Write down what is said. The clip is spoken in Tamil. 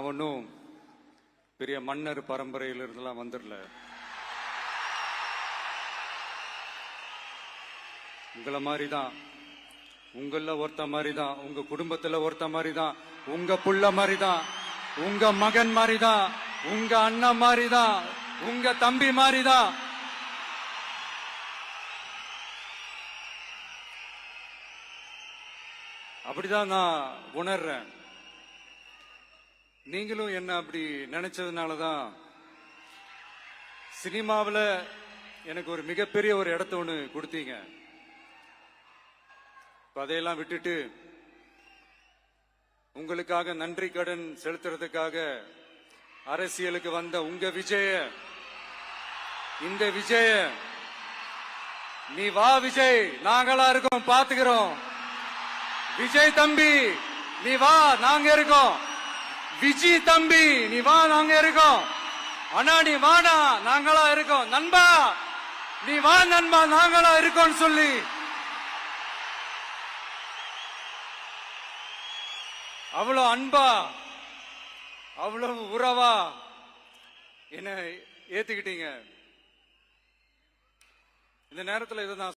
அவனும் பெரிய மன்னர் பரம்பரையிலிருந்தெல்லாம் வந்துடல. உங்களை மாதிரி தான், உங்கள ஒருத்த மாதிரி தான், உங்க குடும்பத்துல ஒருத்த மாதிரி தான், உங்க புள்ள மாதிரி தான், உங்க மகன் மாதிரி தான், உங்க அண்ணன் மாதிரி தான், உங்க தம்பி மாதிரி தான். அப்படிதான் நான் உணர்றேன். நீங்களும் என்ன அப்படி நினைச்சதுனாலதான் சினிமாவில் எனக்கு ஒரு மிகப்பெரிய ஒரு இடத்த ஒண்ணு கொடுத்தீங்க. அதையெல்லாம் விட்டுட்டு உங்களுக்காக நன்றி கடன் செலுத்துறதுக்காக அரசியலுக்கு வந்த உங்க விஜய, இந்த விஜய, நீ வா விஜய், நாங்களா இருக்கோம், பாத்துக்கிறோம். விஜய் தம்பி நீ வா, நாங்க இருக்கோம். விஜய் தம்பி நீ வா, நாங்க இருக்கோம். அண்ணா நீ வாடா, நாங்களா இருக்கோம். நண்பா நீ வா நண்பா, நாங்களா இருக்கோம் சொல்லி அவ்வளவு அன்பா, அவ்வளவு உறவா என்ன ஏத்துக்கிட்டீங்க. இந்த நேரத்தில் இதுதான்